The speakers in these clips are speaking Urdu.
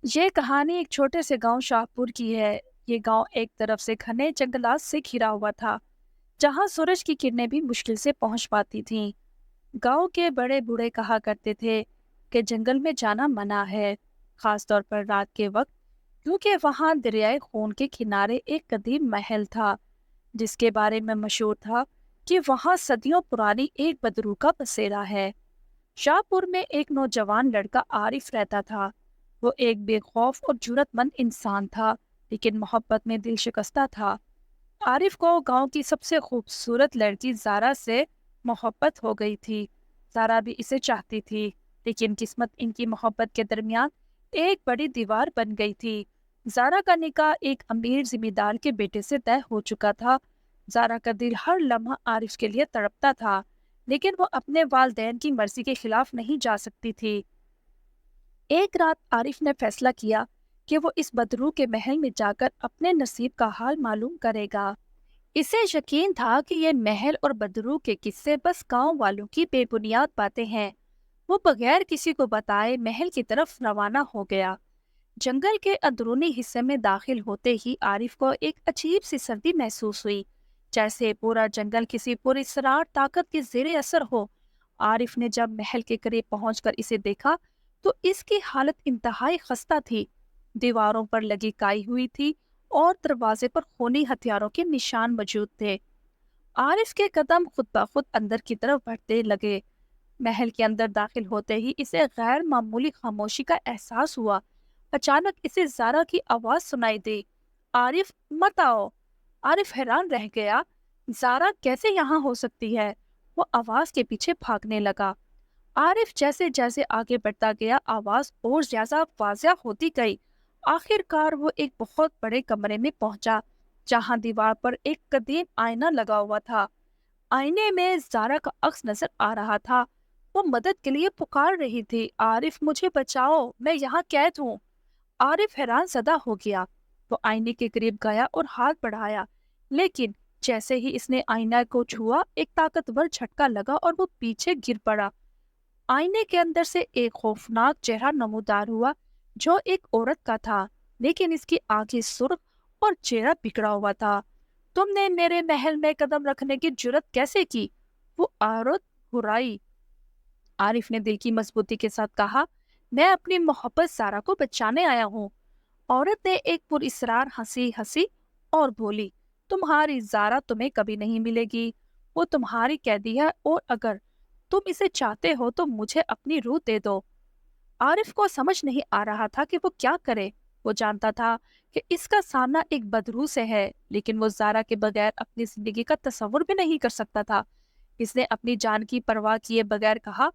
یہ کہانی ایک چھوٹے سے گاؤں شاہپور کی ہے۔ یہ گاؤں ایک طرف سے گھنے جنگلات سے گھرا ہوا تھا، جہاں سورج کی کرنیں بھی مشکل سے پہنچ پاتی تھیں۔ گاؤں کے بڑے بوڑھے کہا کرتے تھے کہ جنگل میں جانا منع ہے، خاص طور پر رات کے وقت، کیونکہ وہاں دریائے خون کے کنارے ایک قدیم محل تھا، جس کے بارے میں مشہور تھا کہ وہاں صدیوں پرانی ایک بدرو کا بسیرا ہے۔ شاہپور میں ایک نوجوان لڑکا عارف رہتا تھا۔ وہ ایک بے خوف اور جرت مند انسان تھا، لیکن محبت میں دل شکستہ تھا۔ عارف کو گاؤں کی سب سے خوبصورت لڑکی زارا سے محبت ہو گئی تھی۔ زارا بھی اسے چاہتی تھی، لیکن قسمت ان کی محبت کے درمیان ایک بڑی دیوار بن گئی تھی۔ زارا کا نکاح ایک امیر ذمہ دار کے بیٹے سے طے ہو چکا تھا۔ زارا کا دل ہر لمحہ عارف کے لیے تڑپتا تھا، لیکن وہ اپنے والدین کی مرضی کے خلاف نہیں جا سکتی تھی۔ ایک رات عارف نے فیصلہ کیا کہ وہ اس بدرو کے محل میں جا کر اپنے نصیب کا حال معلوم کرے گا۔ اسے یقین تھا کہ یہ محل اور بدرو کے قصے بس گاؤں والوں کی بے بنیاد باتیں ہیں۔ وہ بغیر کسی کو بتائے محل کی طرف روانہ ہو گیا۔ جنگل کے اندرونی حصے میں داخل ہوتے ہی عارف کو ایک عجیب سی سردی محسوس ہوئی، جیسے پورا جنگل کسی پراسرار طاقت کے زیر اثر ہو۔ عارف نے جب محل کے قریب پہنچ کر اسے دیکھا تو اس کی حالت انتہائی خستہ تھی۔ دیواروں پر لگی کائی ہوئی تھی اور دروازے پر خونی ہتھیاروں کے نشان موجود تھے۔ عارف کے قدم خود بخود اندر کی طرف بڑھتے لگے۔ محل کے اندر داخل ہوتے ہی اسے غیر معمولی خاموشی کا احساس ہوا۔ اچانک اسے زارا کی آواز سنائی دی، عارف مت آؤ۔ عارف حیران رہ گیا، زارا کیسے یہاں ہو سکتی ہے؟ وہ آواز کے پیچھے بھاگنے لگا۔ عارف جیسے جیسے آگے بڑھتا گیا آواز اور زیادہ واضح ہوتی گئی۔ آخر کار وہ ایک بہت بڑے کمرے میں پہنچا، جہاں دیوار پر ایک قدیم آئینہ لگا ہوا تھا۔ آئینے میں زارا کا عکس نظر آ رہا تھا۔ وہ مدد کے لیے پکار رہی تھی، عارف مجھے بچاؤ، میں یہاں قید ہوں۔ عارف حیران زدہ ہو گیا۔ وہ آئینے کے قریب گیا اور ہاتھ بڑھایا، لیکن جیسے ہی اس نے آئینہ کو چھوا ایک طاقتور جھٹکا لگا اور وہ پیچھے گر پڑا۔ آئینے کے اندر سے ایک خوفناک چہرہ نمودار ہوا، جو ایک عورت کا تھا، لیکن اس کی آنکھیں سرخ اور چہرہ بگڑا ہوا تھا۔ تم نے میرے محل میں قدم رکھنے کی جرت کیسے کی؟ وہ عورت ہرائی۔ عارف نے دل کی مضبوطی کے ساتھ کہا، میں اپنی محبت زارا کو بچانے آیا ہوں۔ عورت نے ایک پراسرار ہنسی ہنسی اور بولی، تمہاری زارا تمہیں کبھی نہیں ملے گی۔ وہ تمہاری قیدی ہے اور اگر تم اسے چاہتے ہو تو مجھے اپنی روح دے دو۔ عارف کو سمجھ نہیں آ رہا تھا کہ وہ کیا کرے۔ وہ جانتا تھا کہ اس کا سامنا ایک بدروح سے ہے، لیکن وہ زارا کے بغیر اپنی زندگی کا تصور بھی نہیں کر سکتا تھا۔ اس نے اپنی جان کی پرواہ کیے بغیر کہا،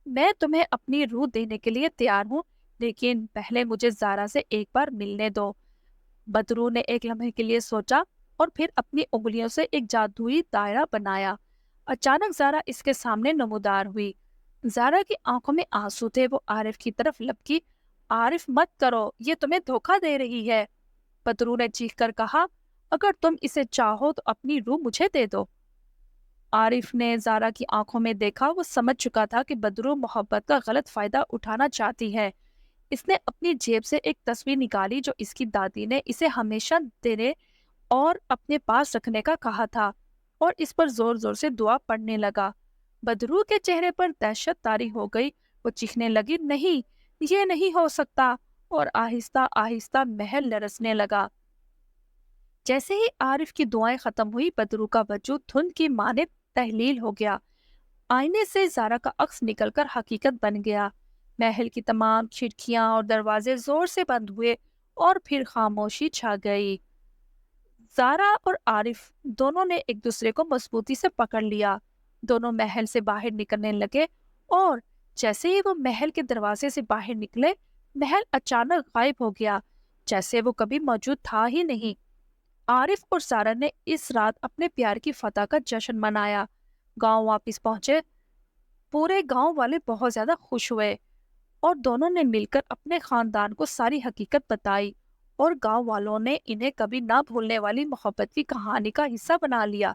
میں تمہیں اپنی روح دینے کے لیے تیار ہوں، لیکن پہلے مجھے زارا سے ایک بار ملنے دو۔ بدرو نے ایک لمحے کے لیے سوچا اور پھر اپنی انگلیوں سے ایک جادوئی دائرہ بنایا۔ اچانک زارا اس کے سامنے نمودار ہوئی۔ زارا کی آنکھوں میں آنسو تھے۔ وہ عارف کی طرف لپکی، عارف مت کرو، یہ تمہیں دھوکہ دے رہی ہے۔ بدرو نے چیخ کر کہا، اگر تم اسے چاہو تو اپنی روح مجھے دے دو۔ عارف نے زارا کی آنکھوں میں دیکھا۔ وہ سمجھ چکا تھا کہ بدرو محبت کا غلط فائدہ اٹھانا چاہتی ہے۔ اس نے اپنی جیب سے ایک تصویر نکالی جو اس کی دادی نے اسے ہمیشہ دینے اور اپنے پاس رکھنے کا کہا تھا، اور اس پر زور زور سے دعا پڑھنے لگا۔ بدرو کے چہرے پر دہشت طاری ہو گئی۔ وہ چیخنے لگی، نہیں، یہ نہیں ہو سکتا، اور آہستہ آہستہ محل لرزنے لگا۔ جیسے ہی عارف کی دعائیں ختم ہوئی، بدرو کا وجود دھند کی مانند تحلیل ہو گیا۔ آئینے سے زارا کا عکس نکل کر حقیقت بن گیا۔ محل کی تمام کھڑکیاں اور دروازے زور سے بند ہوئے اور پھر خاموشی چھا گئی۔ زارا اور عارف دونوں نے ایک دوسرے کو مضبوطی سے پکڑ لیا۔ دونوں محل سے باہر نکلنے لگے، اور جیسے ہی وہ محل کے دروازے سے باہر نکلے، محل اچانک غائب ہو گیا، جیسے وہ کبھی موجود تھا ہی نہیں۔ عارف اور زارا نے اس رات اپنے پیار کی فتح کا جشن منایا۔ گاؤں واپس پہنچے پورے گاؤں والے بہت زیادہ خوش ہوئے، اور دونوں نے مل کر اپنے خاندان کو ساری حقیقت بتائی، اور گاؤں والوں نے انہیں کبھی نہ بھولنے والی محبت کی کہانی کا حصہ بنا لیا۔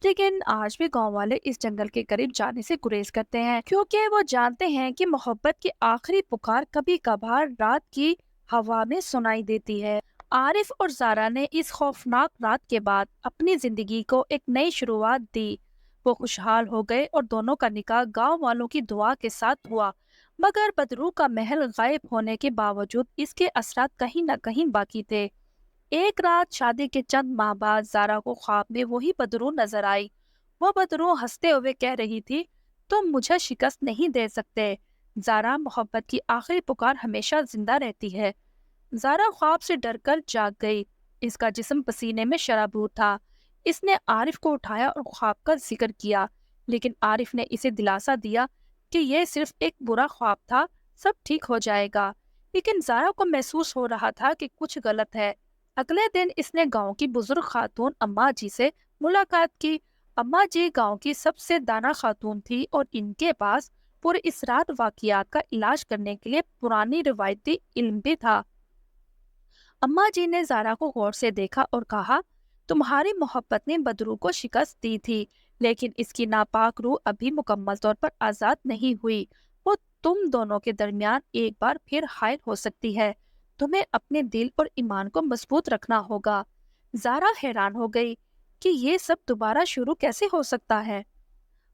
لیکن آج بھی گاؤں والے اس جنگل کے قریب جانے سے گریز کرتے ہیں، کیونکہ وہ جانتے ہیں کہ محبت کی آخری پکار کبھی کبھار رات کی ہوا میں سنائی دیتی ہے۔ عارف اور زارا نے اس خوفناک رات کے بعد اپنی زندگی کو ایک نئی شروعات دی۔ وہ خوشحال ہو گئے اور دونوں کا نکاح گاؤں والوں کی دعا کے ساتھ ہوا، مگر بدرو کا محل غائب ہونے کے باوجود اس کے اثرات کہیں نہ کہیں باقی تھے۔ ایک رات شادی کے چند ماہ بعد زارا کو خواب میں وہی بدرو نظر آئی۔ وہ بدرو ہنستے ہوئے کہہ رہی تھی، تم مجھے شکست نہیں دے سکتے۔ زارا، محبت کی آخری پکار ہمیشہ زندہ رہتی ہے۔ زارا خواب سے ڈر کر جاگ گئی۔ اس کا جسم پسینے میں شرابور تھا۔ اس نے عارف کو اٹھایا اور خواب کا ذکر کیا، لیکن عارف نے اسے دلاسا دیا کہ یہ صرف ایک برا خواب تھا، سب ٹھیک ہو جائے گا۔ لیکن زارا کو محسوس ہو رہا تھا کہ کچھ غلط ہے۔ اگلے دن اس نے گاؤں کی بزرگ خاتون اماں جی سے ملاقات کی۔ اماں جی گاؤں کی سب سے دانا خاتون تھی اور ان کے پاس پر اسرار واقعات کا علاج کرنے کے لیے پرانی روایتی علم بھی تھا۔ اماں جی نے زارا کو غور سے دیکھا اور کہا، تمہاری محبت نے بدرو کو شکست دی تھی، لیکن اس کی ناپاک روح ابھی مکمل طور پر آزاد نہیں ہوئی۔ وہ تم دونوں کے درمیان ایک بار پھر حائل ہو سکتی ہے۔ تمہیں اپنے دل اور ایمان کو مضبوط رکھنا ہوگا۔ زارا حیران ہو گئی کہ یہ سب دوبارہ شروع کیسے ہو سکتا ہے؟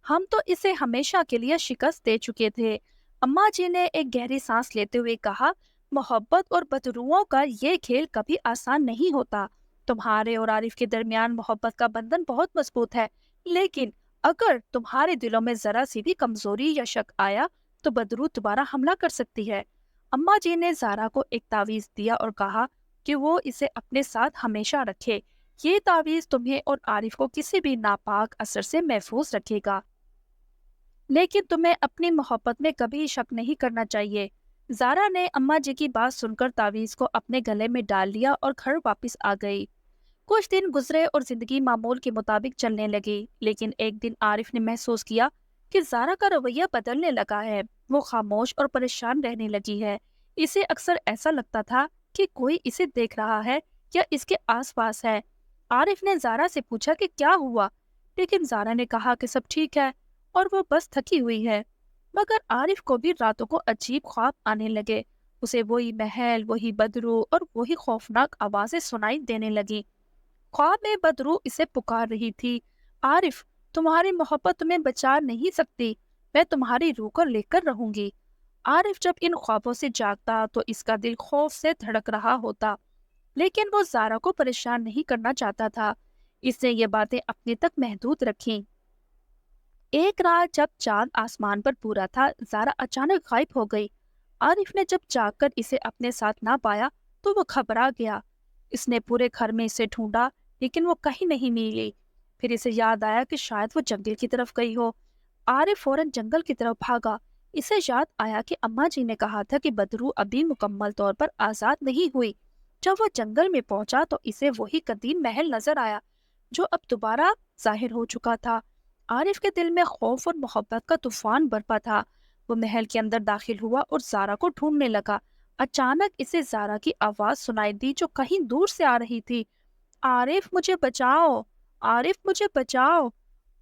ہم تو اسے ہمیشہ کے لیے شکست دے چکے تھے۔ اماں جی نے ایک گہری سانس لیتے ہوئے کہا، محبت اور بدروؤں کا یہ کھیل کبھی آسان نہیں ہوتا۔ تمہارے اور عارف کے درمیان محبت کا بندھن بہت مضبوط ہے، لیکن اگر تمہارے دلوں میں ذرا سی بھی کمزوری یا شک آیا تو بدرو دوبارہ حملہ کر سکتی ہے۔ اماں جی نے زارا کو ایک تعویذ دیا اور کہا کہ وہ اسے اپنے ساتھ ہمیشہ رکھے۔ یہ تعویذ تمہیں اور عارف کو کسی بھی ناپاک اثر سے محفوظ رکھے گا، لیکن تمہیں اپنی محبت میں کبھی شک نہیں کرنا چاہیے۔ زارا نے اماں جی کی بات سن کر تعویذ کو اپنے گلے میں ڈال لیا اور گھر واپس آ گئی۔ کچھ دن گزرے اور زندگی معمول کے مطابق چلنے لگی، لیکن ایک دن عارف نے محسوس کیا کہ زارا کا رویہ بدلنے لگا ہے۔ وہ خاموش اور پریشان رہنے لگی ہے۔ اسے اکثر ایسا لگتا تھا کہ کوئی اسے دیکھ رہا ہے یا اس کے آس پاس ہے۔ عارف نے زارا سے پوچھا کہ کیا ہوا، لیکن زارا نے کہا کہ سب ٹھیک ہے اور وہ بس تھکی ہوئی ہے۔ مگر عارف کو بھی راتوں کو عجیب خواب آنے لگے۔ اسے وہی محل، وہی بدرو اور وہی خوفناک آوازیں سنائی دینے لگی۔ خواب میں بدرو اسے پکار رہی تھی، عارف، تمہاری محبت تمہیں بچا نہیں سکتی، میں تمہاری روح کو لے کر رہوں گی۔ عارف جب ان خوابوں سے جاگتا تو اس کا دل خوف سے دھڑک رہا ہوتا، لیکن وہ زارا کو پریشان نہیں کرنا چاہتا تھا۔ اس نے یہ باتیں اپنے تک محدود رکھیں۔ ایک رات جب چاند آسمان پر پورا تھا، زارا اچانک غائب ہو گئی۔ عارف نے جب جاگ کر اسے اپنے ساتھ نہ پایا تو وہ گھبرا گیا۔ اس نے پورے گھر میں اسے ڈھونڈا، لیکن وہ کہیں نہیں ملی۔ پھر اسے یاد آیا کہ شاید وہ جنگل کی طرف گئی ہو۔ عارف فوراً جنگل کی طرف بھاگا۔ اسے یاد آیا کہ اماں جی نے کہا تھا کہ بدرو ابھی مکمل طور پر آزاد نہیں ہوئی۔ جب وہ جنگل میں پہنچا تو اسے وہی قدیم محل نظر آیا جو اب دوبارہ ظاہر ہو چکا تھا۔ عارف کے دل میں خوف اور محبت کا طوفان برپا تھا۔ وہ محل کے اندر داخل ہوا اور زارا کو ڈھونڈنے لگا۔ اچانک اسے زارا کی آواز سنائی دی جو کہیں دور سے آ رہی تھی، عارف مجھے بچاؤ، عارف مجھے بچاؤ۔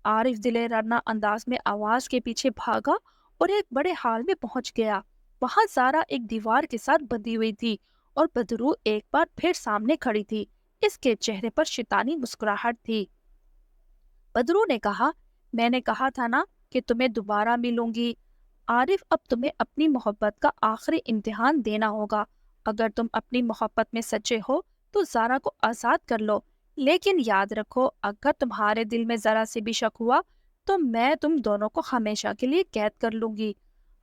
عارف دلیرانہ انداز میں آواز کے پیچھے بھاگا اور ایک بڑے ہال میں پہنچ گیا۔ وہاں زارا ایک دیوار کے ساتھ بندھی ہوئی تھی اور بدرو ایک بار پھر سامنے کھڑی تھی۔ اس کے چہرے پر شیطانی مسکراہٹ تھی۔ بدرو نے کہا، میں نے کہا تھا نا کہ تمہیں دوبارہ ملوں گی۔ عارف، اب تمہیں اپنی محبت کا آخری امتحان دینا ہوگا۔ اگر تم اپنی محبت میں سچے ہو تو زارا کو آزاد کر لو، لیکن یاد رکھو اگر تمہارے دل میں ذرا سے بھی شک ہوا تو میں تم دونوں کو ہمیشہ کے لیے قید کر لوں گی۔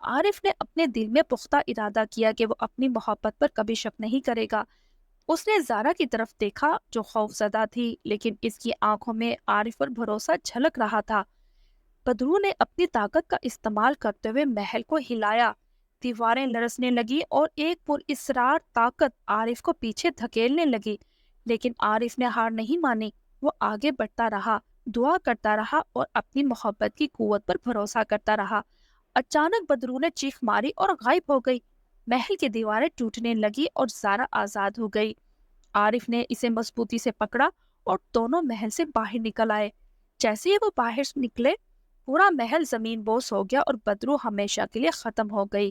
عارف نے اپنے دل میں پختہ ارادہ کیا کہ وہ اپنی محبت پر کبھی شک نہیں کرے گا۔ اس نے زارا کی طرف دیکھا جو خوف زدہ تھی، لیکن اس کی آنکھوں میں عارف پر بھروسہ جھلک رہا تھا۔ بدرو نے اپنی طاقت کا استعمال کرتے ہوئے محل کو ہلایا۔ دیواریں لرزنے لگی اور ایک پر اسرار طاقت عارف کو پیچھے دھکیلنے لگی، لیکن عارف نے ہار نہیں مانی۔ وہ آگے بڑھتا رہا، دعا کرتا رہا اور اپنی محبت کی قوت پر بھروسہ کرتا رہا۔ اچانک بدرو نے چیخ ماری اور غائب ہو گئی۔ محل کی دیواریں ٹوٹنے لگی اور زارا آزاد ہو گئی۔ عارف نے اسے مضبوطی سے پکڑا اور دونوں محل سے باہر نکل آئے۔ جیسے ہی وہ باہر نکلے، پورا محل زمین بوس ہو گیا اور بدرو ہمیشہ کے لیے ختم ہو گئی۔